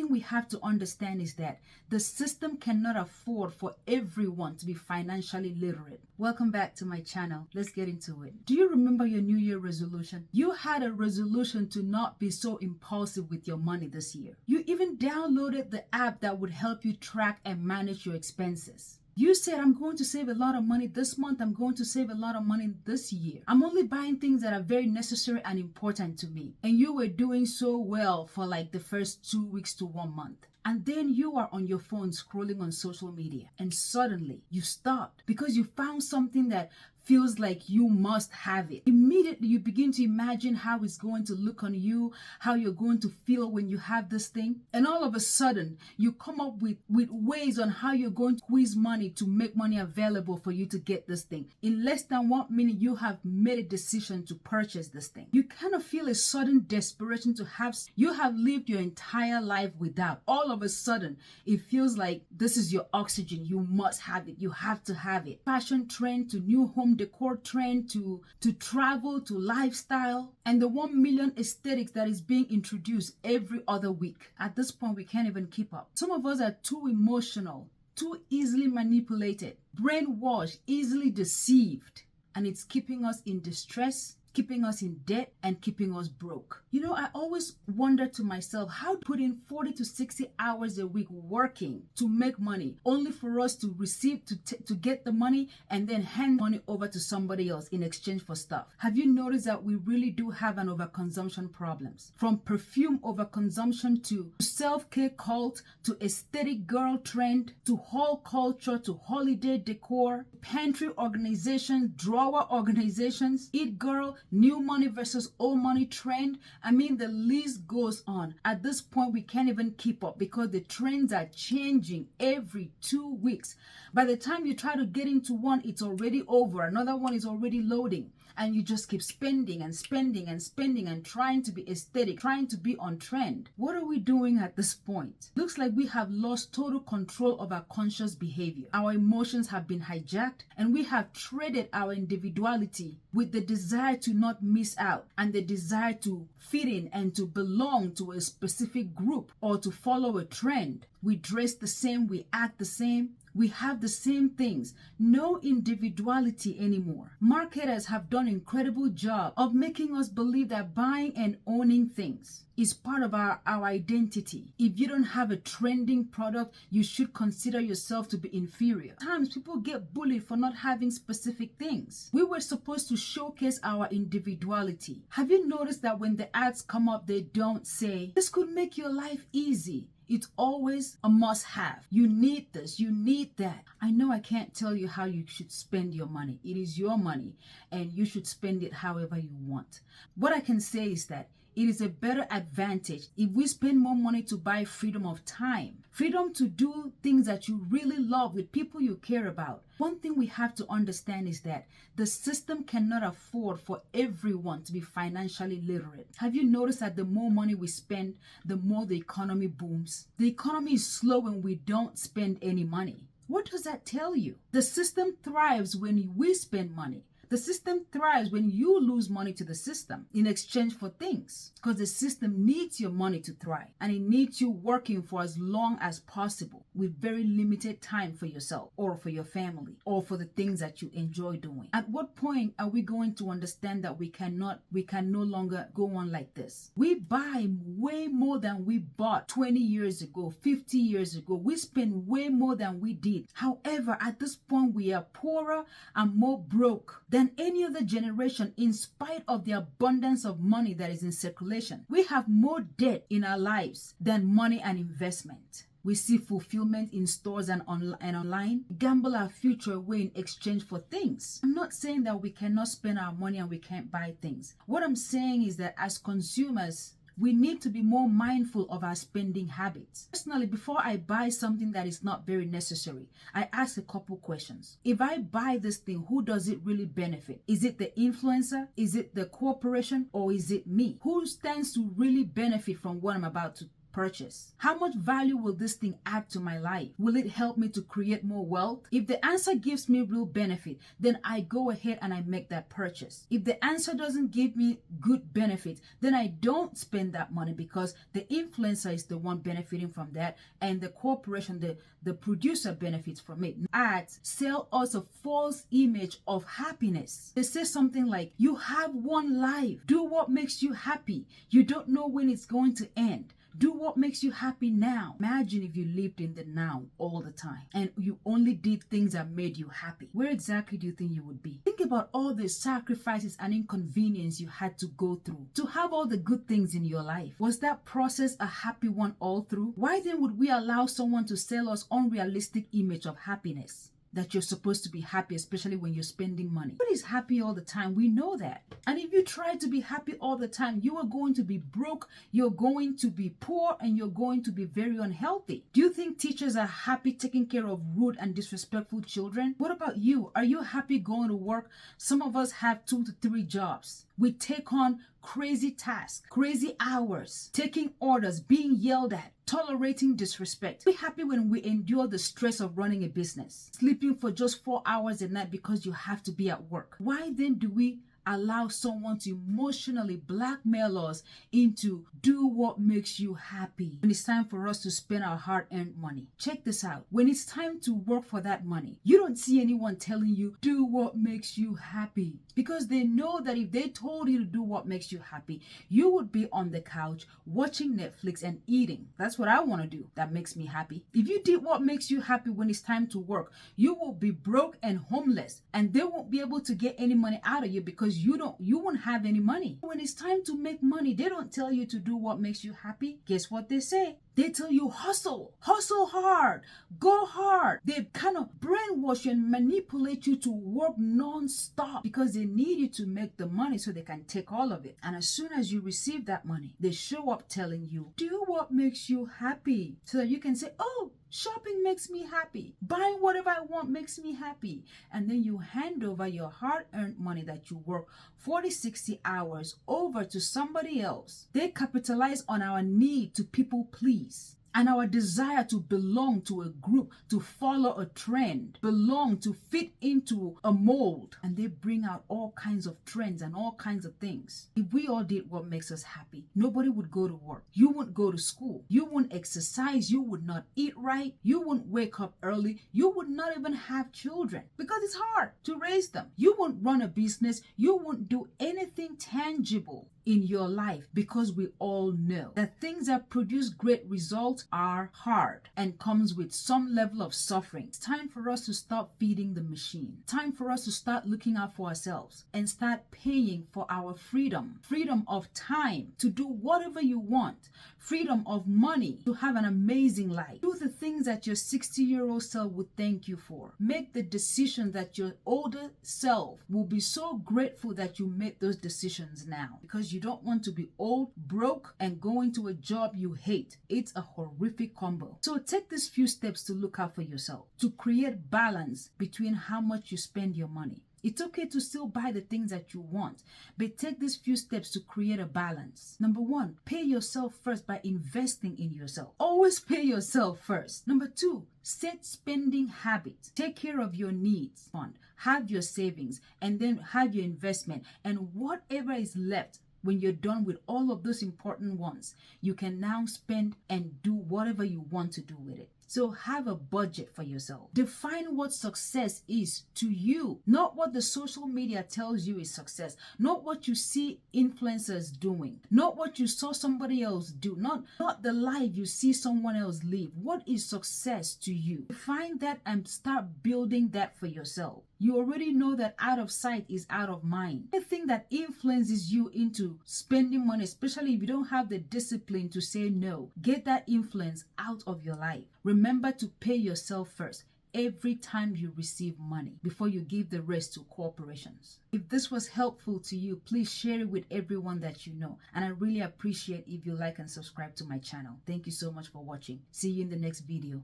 thing we have to understand is that the system cannot afford for everyone to be financially literate. Welcome back to my channel. Let's get into it. Do you remember your New Year resolution? You had a resolution to not be so impulsive with your money this year. You even downloaded the app that would help you track and manage your expenses. You said, I'm going to save a lot of money this month. I'm going to save a lot of money this year. I'm only buying things that are very necessary and important to me. And you were doing so well for like the first 2 weeks to 1 month. And then you are on your phone scrolling on social media. And suddenly you stopped because you found something that feels like you must have it. Immediately you begin to imagine how it's going to look on you, how you're going to feel when you have this thing. And all of a sudden you come up with ways on how you're going to squeeze money to make money available for you to get this thing. In less than 1 minute, you have made a decision to purchase this thing. You kind of feel a sudden desperation to have. You have lived your entire life without. All of a sudden, it feels like this is your oxygen. You must have it. You have to have it. Fashion trend to new home decor trend to travel to lifestyle, and the 1 million aesthetics that is being introduced every other week. At this point, we can't even keep up. Some of us are too emotional, too easily manipulated, brainwashed, easily deceived, and it's keeping us in distress, keeping us in debt, and keeping us broke. You know, I always wonder to myself, how put in 40 to 60 hours a week working to make money, only for us to receive, to get the money and then hand money over to somebody else in exchange for stuff. Have you noticed that we really do have an overconsumption problems? From perfume overconsumption to self-care cult, to aesthetic girl trend, to haul culture, to holiday decor, pantry organizations, drawer organizations, eat girl, new money versus old money trend. I mean, the list goes on. At this point, we can't even keep up because the trends are changing every 2 weeks. By the time you try to get into one, it's already over. Another one is already loading. And you just keep spending and spending and spending and trying to be aesthetic, trying to be on trend. What are we doing at this point? Looks like we have lost total control of our conscious behavior. Our emotions have been hijacked, and we have traded our individuality with the desire to not miss out and the desire to fit in and to belong to a specific group or to follow a trend. We dress the same, we act the same, we have the same things. No individuality anymore. Marketers have done an incredible job of making us believe that buying and owning things is part of our identity. If you don't have a trending product, you should consider yourself to be inferior. Sometimes people get bullied for not having specific things. We were supposed to showcase our individuality. Have you noticed that when the ads come up, they don't say, this could make your life easy? It's always a must-have. You need this, you need that. I know I can't tell you how you should spend your money. It is your money, and you should spend it however you want. What I can say is that it is a better advantage if we spend more money to buy freedom of time, freedom to do things that you really love with people you care about. One thing we have to understand is that the system cannot afford for everyone to be financially literate. Have you noticed that the more money we spend, the more the economy booms? The economy is slow when we don't spend any money. What does that tell you? The system thrives when we spend money. The system thrives when you lose money to the system in exchange for things, because the system needs your money to thrive, and it needs you working for as long as possible with very limited time for yourself or for your family or for the things that you enjoy doing. At what point are we going to understand that we can no longer go on like this? We buy way more than we bought 20 years ago, 50 years ago. We spend way more than we did. However, at this point, we are poorer and more broke than any other generation, in spite of the abundance of money that is in circulation. We have more debt in our lives than money and investment. We see fulfillment in stores and online, gamble our future away in exchange for things. I'm not saying that we cannot spend our money and we can't buy things. What I'm saying is that as consumers, we need to be more mindful of our spending habits. Personally, before I buy something that is not very necessary, I ask a couple questions. If I buy this thing, who does it really benefit? Is it the influencer? Is it the corporation? Or is it me? Who stands to really benefit from what I'm about to purchase? How much value will this thing add to my life? Will it help me to create more wealth? If the answer gives me real benefit, then I go ahead and I make that purchase. If the answer doesn't give me good benefit, then I don't spend that money, because the influencer is the one benefiting from that, and the corporation, the producer, benefits from it. Ads sell us a false image of happiness. They say something like, you have one life. Do what makes you happy. You don't know when it's going to end. Do what makes you happy now. Imagine if you lived in the now all the time and you only did things that made you happy. Where exactly do you think you would be? Think about all the sacrifices and inconvenience you had to go through to have all the good things in your life. Was that process a happy one all through? Why then would we allow someone to sell us unrealistic image of happiness? That you're supposed to be happy, especially when you're spending money. Nobody's happy all the time. We know that. And if you try to be happy all the time, you are going to be broke, you're going to be poor, and you're going to be very unhealthy. Do you think teachers are happy taking care of rude and disrespectful children? What about you? Are you happy going to work? Some of us have 2 to 3 jobs. We take on crazy tasks, crazy hours, taking orders, being yelled at, tolerating disrespect. Be happy when we endure the stress of running a business, sleeping for just 4 hours a night because you have to be at work. Why then do we allow someone to emotionally blackmail us into do what makes you happy when it's time for us to spend our hard-earned money? Check this out. When it's time to work for that money, you don't see anyone telling you do what makes you happy, because they know that if they told you to do what makes you happy, you would be on the couch watching Netflix and eating. That's what I want to do. That makes me happy. If you did what makes you happy when it's time to work, you will be broke and homeless, and they won't be able to get any money out of you because you won't have any money. When it's time to make money, they don't tell you to do what makes you happy. Guess what they say? They tell you hustle hard, go hard. They kind of brainwash you and manipulate you to work non-stop because they need you to make the money so they can take all of it. And as soon as you receive that money, they show up telling you, do what makes you happy, so that you can say, oh, shopping makes me happy. Buying whatever I want makes me happy. And then you hand over your hard-earned money that you work 40, 60 hours over to somebody else. They capitalize on our need to people please and our desire to belong to a group, to follow a trend, belong, to fit into a mold. And they bring out all kinds of trends and all kinds of things. If we all did what makes us happy, nobody would go to work. You wouldn't go to school. You wouldn't exercise. You would not eat right. You wouldn't wake up early. You would not even have children because it's hard to raise them. You wouldn't run a business. You wouldn't do anything tangible in your life, because we all know that things that produce great results are hard and comes with some level of suffering. It's time for us to stop feeding the machine. Time for us to start looking out for ourselves and start paying for our freedom. Freedom of time to do whatever you want. Freedom of money to have an amazing life. Do the things that your 60-year-old self would thank you for. Make the decision that your older self will be so grateful that you made those decisions now, because you don't want to be old, broke, and going to a job you hate. It's a horrific combo. So take these few steps to look out for yourself, to create balance between how much you spend your money. It's okay to still buy the things that you want, but take these few steps to create a balance. Number 1, pay yourself first by investing in yourself. Always pay yourself first. Number 2, set spending habits. Take care of your needs. Fund. Have your savings, and then have your investment, and whatever is left, when you're done with all of those important ones, you can now spend and do whatever you want to do with it. So have a budget for yourself. Define what success is to you, not what the social media tells you is success, not what you see influencers doing, not what you saw somebody else do, not the life you see someone else live. What is success to you? Define that and start building that for yourself. You already know that out of sight is out of mind. Anything that influences you into spending money, especially if you don't have the discipline to say no, get that influence out of your life. Remember to pay yourself first every time you receive money before you give the rest to corporations. If this was helpful to you, please share it with everyone that you know. And I really appreciate if you like and subscribe to my channel. Thank you so much for watching. See you in the next video.